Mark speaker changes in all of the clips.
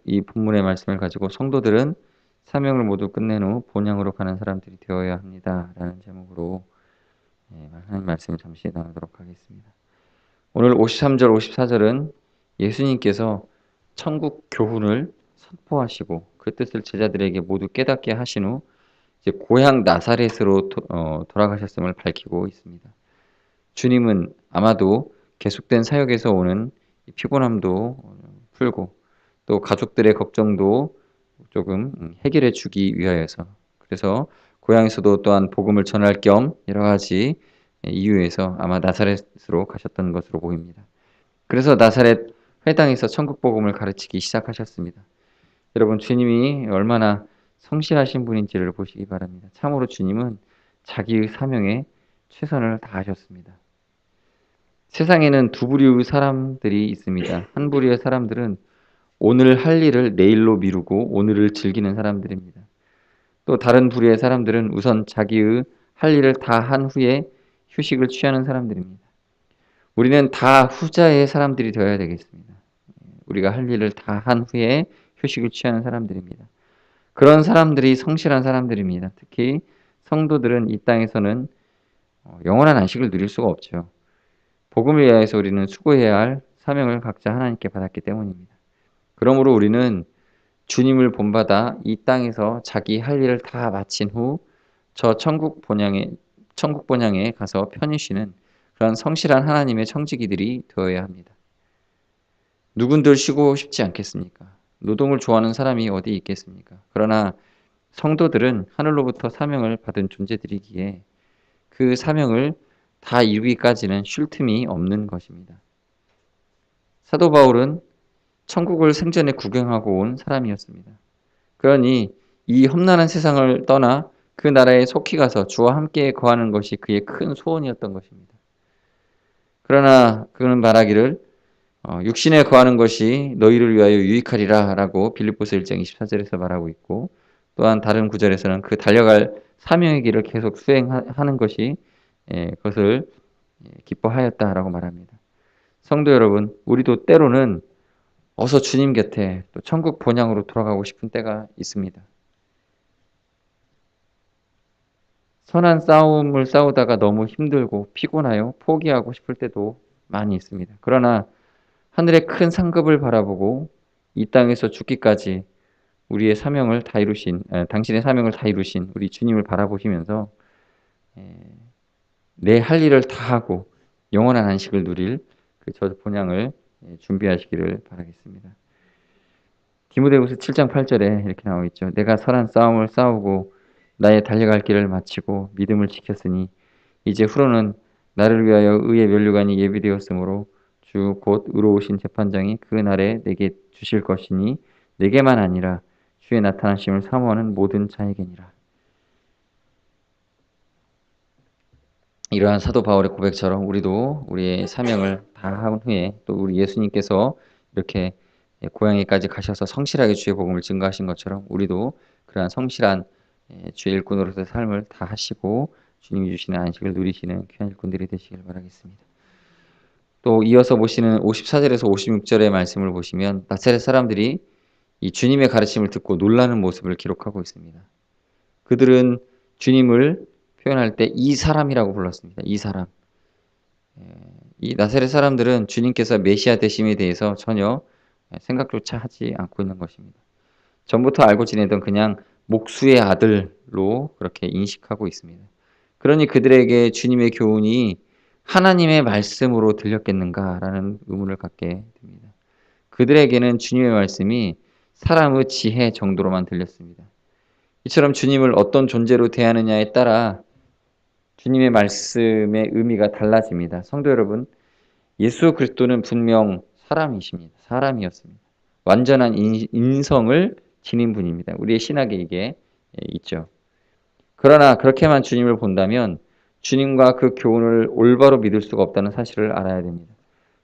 Speaker 1: 이 본문의 말씀을 가지고 성도들은 사명을 모두 끝낸 후 본향으로 가는 사람들이 되어야 합니다라는 제목으로 하나님 말씀을 잠시 나누도록 하겠습니다. 오늘 53절, 54절은 예수님께서 천국 교훈을 선포하시고 그 뜻을 제자들에게 모두 깨닫게 하신 후 이제 고향 나사렛으로 돌아가셨음을 밝히고 있습니다. 주님은 아마도 계속된 사역에서 오는 피곤함도 풀고 또 가족들의 걱정도 조금 해결해 주기 위하여서, 그래서 고향에서도 또한 복음을 전할 겸 여러 가지 이유에서 아마 나사렛으로 가셨던 것으로 보입니다. 그래서 나사렛 회당에서 천국 복음을 가르치기 시작하셨습니다. 여러분, 주님이 얼마나 성실하신 분인지를 보시기 바랍니다. 참으로 주님은 자기의 사명에 최선을 다하셨습니다. 세상에는 두 부류의 사람들이 있습니다. 한 부류의 사람들은 오늘 할 일을 내일로 미루고 오늘을 즐기는 사람들입니다. 또 다른 부류의 사람들은 우선 자기의 할 일을 다 한 후에 휴식을 취하는 사람들입니다. 우리는 다 후자의 사람들이 되어야 되겠습니다. 우리가 할 일을 다 한 후에 휴식을 취하는 사람들입니다. 그런 사람들이 성실한 사람들입니다. 특히 성도들은 이 땅에서는 영원한 안식을 누릴 수가 없죠. 복음을 위하여서 우리는 수고해야 할 사명을 각자 하나님께 받았기 때문입니다. 그러므로 우리는 주님을 본받아 이 땅에서 자기 할 일을 다 마친 후 저 천국 본향에 가서 편히 쉬는 그런 성실한 하나님의 청지기들이 되어야 합니다. 누군들 쉬고 싶지 않겠습니까? 노동을 좋아하는 사람이 어디 있겠습니까? 그러나 성도들은 하늘로부터 사명을 받은 존재들이기에 그 사명을 다 이루기까지는 쉴 틈이 없는 것입니다. 사도 바울은 천국을 생전에 구경하고 온 사람이었습니다. 그러니 이 험난한 세상을 떠나 그 나라에 속히 가서 주와 함께 거하는 것이 그의 큰 소원이었던 것입니다. 그러나 그는 말하기를 육신에 거하는 것이 너희를 위하여 유익하리라 라고 빌립보서 1장 24절에서 말하고 있고, 또한 다른 구절에서는 그 달려갈 사명의 길을 계속 수행하는 것이 그것을 기뻐하였다라고 말합니다. 성도 여러분, 우리도 때로는 어서 주님 곁에 또 천국 본향으로 돌아가고 싶은 때가 있습니다. 선한 싸움을 싸우다가 너무 힘들고 피곤하여 포기하고 싶을 때도 많이 있습니다. 그러나 하늘의 큰 상급을 바라보고 이 땅에서 죽기까지 우리의 사명을 다 이루신, 당신의 사명을 다 이루신 우리 주님을 바라보시면서 내 할 일을 다 하고 영원한 안식을 누릴 그 저 본향을 준비하시기를 바라겠습니다. 디모데후서 7장 8절에 이렇게 나와 있죠. 내가 선한 싸움을 싸우고 나의 달려갈 길을 마치고 믿음을 지켰으니 이제 후로는 나를 위하여 의의 면류관이 예비되었으므로 주 곧 의로우신 재판장이 그 날에 내게 주실 것이니 내게만 아니라 주의 나타나심을 사모하는 모든 자에게니라. 이러한 사도 바울의 고백처럼 우리도 우리의 사명을 다 한 후에 또 우리 예수님께서 이렇게 고향에까지 가셔서 성실하게 주의 복음을 증거하신 것처럼 우리도 그러한 성실한 주의 일꾼으로서의 삶을 다 하시고 주님이 주시는 안식을 누리시는 귀한 일꾼들이 되시길 바라겠습니다. 또 이어서 보시는 54절에서 56절의 말씀을 보시면 나사렛 사람들이 이 주님의 가르침을 듣고 놀라는 모습을 기록하고 있습니다. 그들은 주님을 표현할 때 이 사람이라고 불렀습니다. 이 사람. 이 나사렛 사람들은 주님께서 메시아 되심에 대해서 전혀 생각조차 하지 않고 있는 것입니다. 전부터 알고 지내던 그냥 목수의 아들로 그렇게 인식하고 있습니다. 그러니 그들에게 주님의 교훈이 하나님의 말씀으로 들렸겠는가라는 의문을 갖게 됩니다. 그들에게는 주님의 말씀이 사람의 지혜 정도로만 들렸습니다. 이처럼 주님을 어떤 존재로 대하느냐에 따라 주님의 말씀의 의미가 달라집니다. 성도 여러분, 예수 그리스도는 분명 사람이십니다. 사람이었습니다. 완전한 인성을 지닌 분입니다. 우리의 신학에 이게 있죠. 그러나 그렇게만 주님을 본다면 주님과 그 교훈을 올바로 믿을 수가 없다는 사실을 알아야 됩니다.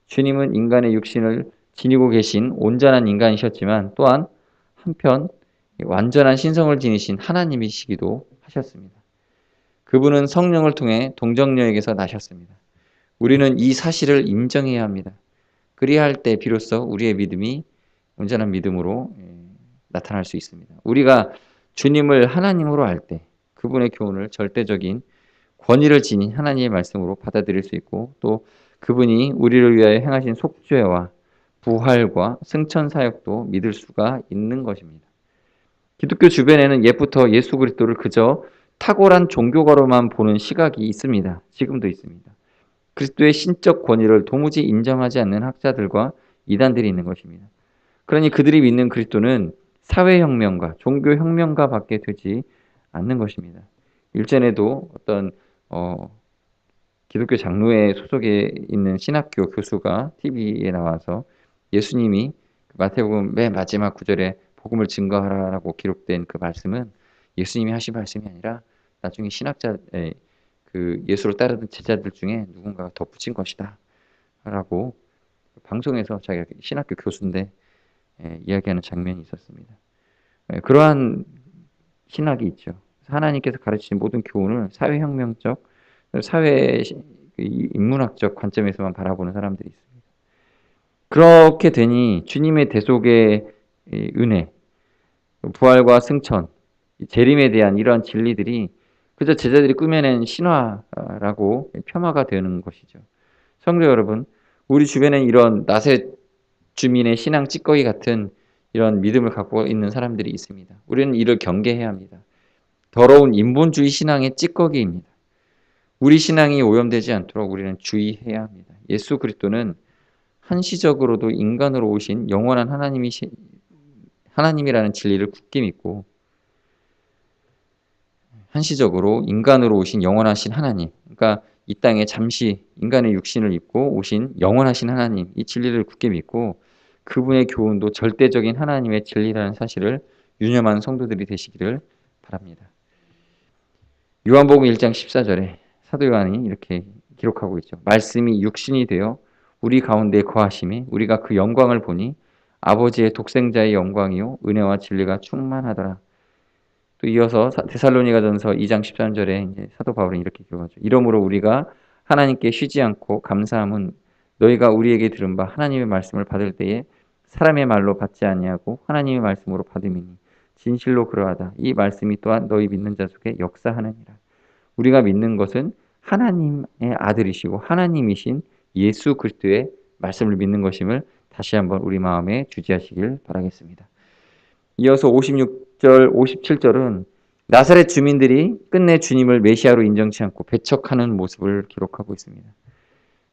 Speaker 1: 주님은 인간의 육신을 지니고 계신 온전한 인간이셨지만 또한 한편 완전한 신성을 지니신 하나님이시기도 하셨습니다. 그분은 성령을 통해 동정녀에게서 나셨습니다. 우리는 이 사실을 인정해야 합니다. 그리할 때 비로소 우리의 믿음이 온전한 믿음으로 나타날 수 있습니다. 우리가 주님을 하나님으로 알 때 그분의 교훈을 절대적인 권위를 지닌 하나님의 말씀으로 받아들일 수 있고 또 그분이 우리를 위하여 행하신 속죄와 부활과 승천 사역도 믿을 수가 있는 것입니다. 기독교 주변에는 옛부터 예수 그리스도를 그저 탁월한 종교가로만 보는 시각이 있습니다. 지금도 있습니다. 그리스도의 신적 권위를 도무지 인정하지 않는 학자들과 이단들이 있는 것입니다. 그러니 그들이 믿는 그리스도는 사회혁명가, 종교혁명가 밖에 되지 않는 것입니다. 일전에도 어떤 기독교 장로회 소속에 있는 신학교 교수가 TV에 나와서 예수님이 마태복음 맨 마지막 구절에 복음을 증거하라라고 기록된 그 말씀은 예수님이 하신 말씀이 아니라 나중에 그 예수를 따르던 제자들 중에 누군가가 덧붙인 것이다 라고 방송에서 자기가 신학교 교수인데 이야기하는 장면이 있었습니다. 그러한 신학이 있죠. 하나님께서 가르치신 모든 교훈을 사회혁명적, 사회 인문학적 관점에서만 바라보는 사람들이 있습니다. 그렇게 되니 주님의 대속의 은혜, 부활과 승천, 재림에 대한 이러한 진리들이 그저 제자들이 꾸며낸 신화라고 폄하가 되는 것이죠. 성도 여러분, 우리 주변에 이런 나사렛 주민의 신앙 찌꺼기 같은 이런 믿음을 갖고 있는 사람들이 있습니다. 우리는 이를 경계해야 합니다. 더러운 인본주의 신앙의 찌꺼기입니다. 우리 신앙이 오염되지 않도록 우리는 주의해야 합니다. 예수 그리스도는 한시적으로도 인간으로 오신 영원한 하나님이라는 진리를 굳게 믿고 한시적으로 인간으로 오신 영원하신 하나님, 그러니까 이 땅에 잠시 인간의 육신을 입고 오신 영원하신 하나님, 이 진리를 굳게 믿고 그분의 교훈도 절대적인 하나님의 진리라는 사실을 유념하는 성도들이 되시기를 바랍니다. 요한복음 1장 14절에 사도 요한이 이렇게 기록하고 있죠. 말씀이 육신이 되어 우리 가운데 거하심에 우리가 그 영광을 보니 아버지의 독생자의 영광이요 은혜와 진리가 충만하더라. 또 이어서 데살로니가전서 2장 13절에 이제 사도 바울은 이렇게 기록하죠. 이러므로 우리가 하나님께 쉬지 않고 감사함은 너희가 우리에게 들은 바 하나님의 말씀을 받을 때에 사람의 말로 받지 아니하고 하나님의 말씀으로 받음이니 진실로 그러하다. 이 말씀이 또한 너희 믿는 자 속에 역사하느니라. 우리가 믿는 것은 하나님의 아들이시고 하나님이신 예수 그리스도의 말씀을 믿는 것임을 다시 한번 우리 마음에 주지하시길 바라겠습니다. 이어서 56절, 57절은 나사렛 주민들이 끝내 주님을 메시아로 인정치 않고 배척하는 모습을 기록하고 있습니다.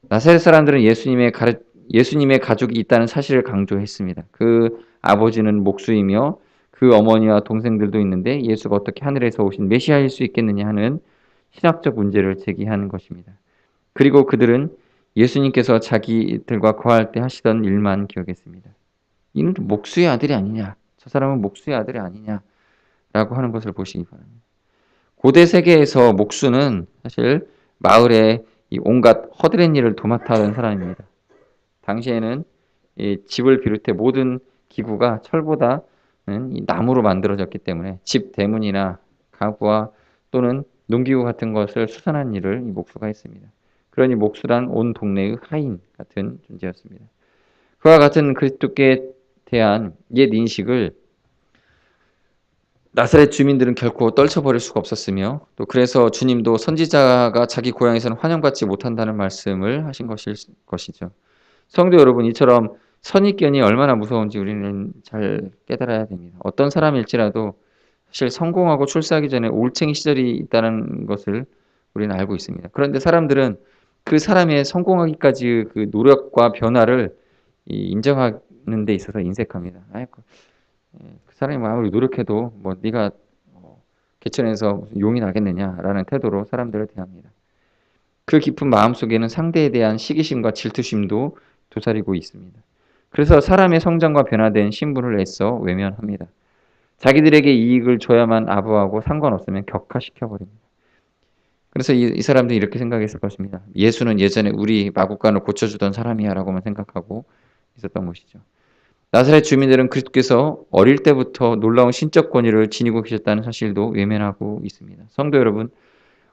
Speaker 1: 나사렛 사람들은 예수님의 가족이 있다는 사실을 강조했습니다. 그 아버지는 목수이며 그 어머니와 동생들도 있는데 예수가 어떻게 하늘에서 오신 메시아일 수 있겠느냐 하는 신학적 문제를 제기하는 것입니다. 그리고 그들은 예수님께서 자기들과 거할 때 하시던 일만 기억했습니다. 이는 목수의 아들이 아니냐, 저 사람은 목수의 아들이 아니냐라고 하는 것을 보시기 바랍니다. 고대 세계에서 목수는 사실 마을에 온갖 허드렛 일을 도맡아 하던 사람입니다. 당시에는 이 집을 비롯해 모든 기구가 철보다는 이 나무로 만들어졌기 때문에 집 대문이나 가구와 또는 농기구 같은 것을 수선한 일을 이 목수가 했습니다. 그러니 목수란 온 동네의 하인 같은 존재였습니다. 그와 같은 그리스도께 대한 옛 인식을 나사렛 주민들은 결코 떨쳐버릴 수가 없었으며 또 그래서 주님도 선지자가 자기 고향에서는 환영받지 못한다는 말씀을 하신 것이죠. 성도 여러분, 이처럼 선입견이 얼마나 무서운지 우리는 잘 깨달아야 됩니다. 어떤 사람일지라도 사실 성공하고 출세하기 전에 올챙이 시절이 있다는 것을 우리는 알고 있습니다. 그런데 사람들은 그 사람의 성공하기까지 그 노력과 변화를 인정하는 데 있어서 인색합니다. 그 사람이 아무리 노력해도 뭐 네가 개천에서 용이 나겠느냐라는 태도로 사람들을 대합니다. 그 깊은 마음속에는 상대에 대한 시기심과 질투심도 도사리고 있습니다. 그래서 사람의 성장과 변화된 신분을 애써 외면합니다. 자기들에게 이익을 줘야만 아부하고 상관없으면 격화시켜버립니다. 그래서 이 사람들이 이렇게 생각했을 것입니다. 예수는 예전에 우리 마구간을 고쳐주던 사람이야 라고만 생각하고 있었던 것이죠. 나사렛 주민들은 그리스도께서 어릴 때부터 놀라운 신적 권위를 지니고 계셨다는 사실도 외면하고 있습니다. 성도 여러분,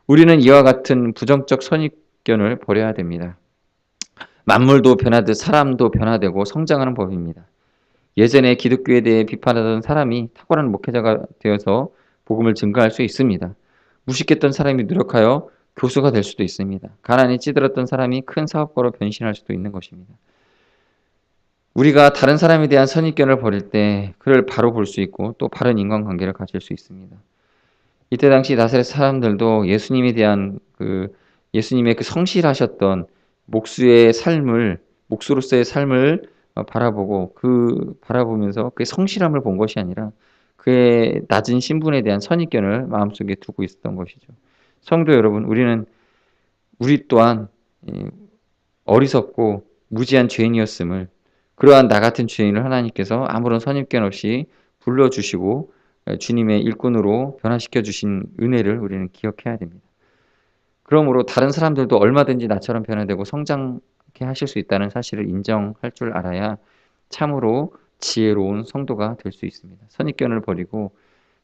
Speaker 1: 우리는 이와 같은 부정적 선입견을 버려야 됩니다. 만물도 변하듯 사람도 변화되고 성장하는 법입니다. 예전에 기독교에 대해 비판하던 사람이 탁월한 목회자가 되어서 복음을 증거할 수 있습니다. 무식했던 사람이 노력하여 교수가 될 수도 있습니다. 가난에 찌들었던 사람이 큰 사업가로 변신할 수도 있는 것입니다. 우리가 다른 사람에 대한 선입견을 버릴 때 그를 바로 볼 수 있고 또 바른 인간관계를 가질 수 있습니다. 이때 당시 나사렛 사람들도 예수님에 대한 예수님의 그 성실하셨던 목수로서의 삶을 바라보고 바라보면서 그의 성실함을 본 것이 아니라 그의 낮은 신분에 대한 선입견을 마음속에 두고 있었던 것이죠. 성도 여러분, 우리 또한 어리석고 무지한 죄인이었음을, 그러한 나 같은 죄인을 하나님께서 아무런 선입견 없이 불러주시고 주님의 일꾼으로 변화시켜 주신 은혜를 우리는 기억해야 됩니다. 그러므로 다른 사람들도 얼마든지 나처럼 변화되고 성장케 하실 수 있다는 사실을 인정할 줄 알아야 참으로 지혜로운 성도가 될 수 있습니다. 선입견을 버리고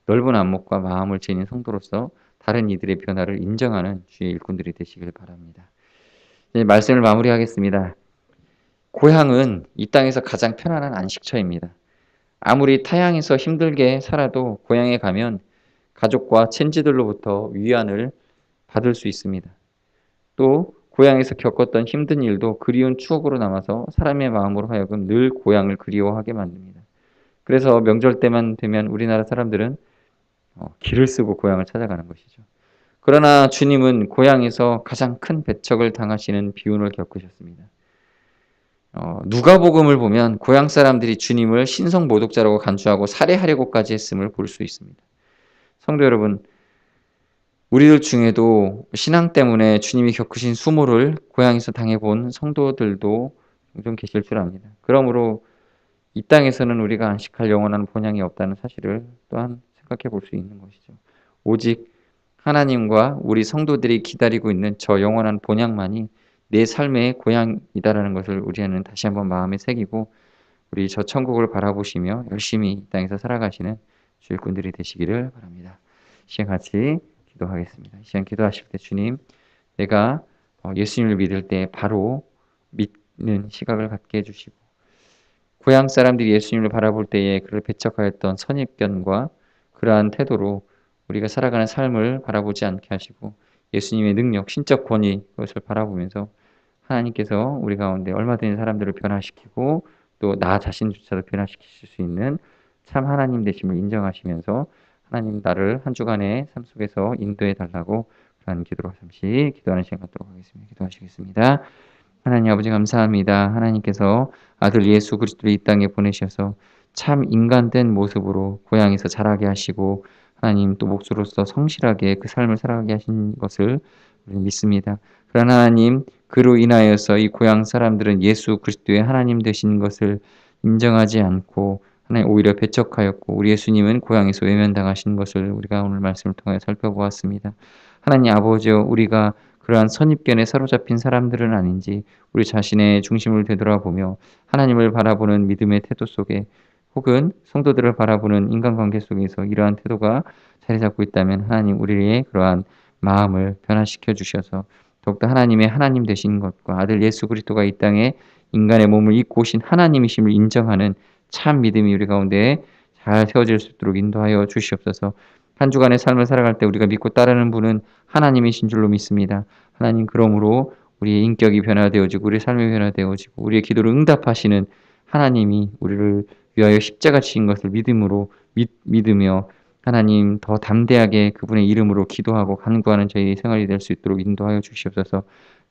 Speaker 1: 넓은 안목과 마음을 지닌 성도로서 다른 이들의 변화를 인정하는 주의 일꾼들이 되시길 바랍니다. 이제 말씀을 마무리하겠습니다. 고향은 이 땅에서 가장 편안한 안식처입니다. 아무리 타향에서 힘들게 살아도 고향에 가면 가족과 친지들로부터 위안을 받을 수 있습니다. 또 고향에서 겪었던 힘든 일도 그리운 추억으로 남아서 사람의 마음으로 하여금 늘 고향을 그리워하게 만듭니다. 그래서 명절 때만 되면 우리나라 사람들은 길을 쓰고 고향을 찾아가는 것이죠. 그러나 주님은 고향에서 가장 큰 배척을 당하시는 비운을 겪으셨습니다. 누가복음을 보면 고향 사람들이 주님을 신성 모독자라고 간주하고 살해하려고까지 했음을 볼 수 있습니다. 성도 여러분, 우리들 중에도 신앙 때문에 주님이 겪으신 수모를 고향에서 당해본 성도들도 종종 계실 줄 압니다. 그러므로 이 땅에서는 우리가 안식할 영원한 본향이 없다는 사실을 또한 생각해 볼 수 있는 것이죠. 오직 하나님과 우리 성도들이 기다리고 있는 저 영원한 본향만이 내 삶의 고향이다라는 것을 우리는 다시 한번 마음에 새기고 우리 저 천국을 바라보시며 열심히 이 땅에서 살아가시는 주일꾼들이 되시기를 바랍니다. 시간 같이 기도하겠습니다. 시간 기도하실 때 주님, 내가 예수님을 믿을 때 바로 믿는 시각을 갖게 해주시고 고향 사람들이 예수님을 바라볼 때에 그를 배척하였던 선입견과 그러한 태도로 우리가 살아가는 삶을 바라보지 않게 하시고 예수님의 능력, 신적 권위 그것을 바라보면서 하나님께서 우리 가운데 얼마든지 사람들을 변화시키고 또 나 자신조차도 변화시키실 수 있는 참 하나님 되심을 인정하시면서 하나님 나를 한 주간의 삶 속에서 인도해 달라고 그런 기도로 잠시 기도하는 시간 갖도록 하겠습니다. 기도하시겠습니다. 하나님 아버지 감사합니다. 하나님께서 아들 예수 그리스도를 이 땅에 보내셔서 참 인간된 모습으로 고향에서 자라게 하시고 하나님 또 목수로서 성실하게 그 삶을 살아가게 하신 것을 믿습니다. 그러나 하나님 그로 인하여서 이 고향 사람들은 예수 그리스도의 하나님 되신 것을 인정하지 않고 하나님 오히려 배척하였고 우리 예수님은 고향에서 외면당하신 것을 우리가 오늘 말씀을 통해 살펴보았습니다. 하나님 아버지여 우리가 그러한 선입견에 사로잡힌 사람들은 아닌지 우리 자신의 중심을 되돌아보며 하나님을 바라보는 믿음의 태도 속에 혹은 성도들을 바라보는 인간관계 속에서 이러한 태도가 자리 잡고 있다면 하나님 우리의 그러한 마음을 변화시켜 주셔서 더욱더 하나님의 하나님 되신 것과 아들 예수 그리스도가 이 땅에 인간의 몸을 입고 오신 하나님이심을 인정하는 참 믿음이 우리 가운데 잘 세워질 수 있도록 인도하여 주시옵소서. 한 주간의 삶을 살아갈 때 우리가 믿고 따르는 분은 하나님이신 줄로 믿습니다. 하나님 그러므로 우리의 인격이 변화되어지고 우리의 삶이 변화되어지고 우리의 기도를 응답하시는 하나님이 우리를 위하여 십자가 지신 것을 믿으며 하나님 더 담대하게 그분의 이름으로 기도하고 간구하는 저희 생활이 될 수 있도록 인도하여 주시옵소서.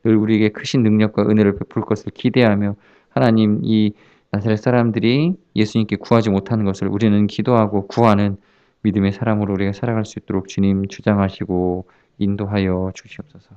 Speaker 1: 늘 우리에게 크신 능력과 은혜를 베풀 것을 기대하며 하나님 이 나사렛 사람들이 예수님께 구하지 못하는 것을 우리는 기도하고 구하는 믿음의 사람으로 우리가 살아갈 수 있도록 주님 주장하시고 인도하여 주시옵소서.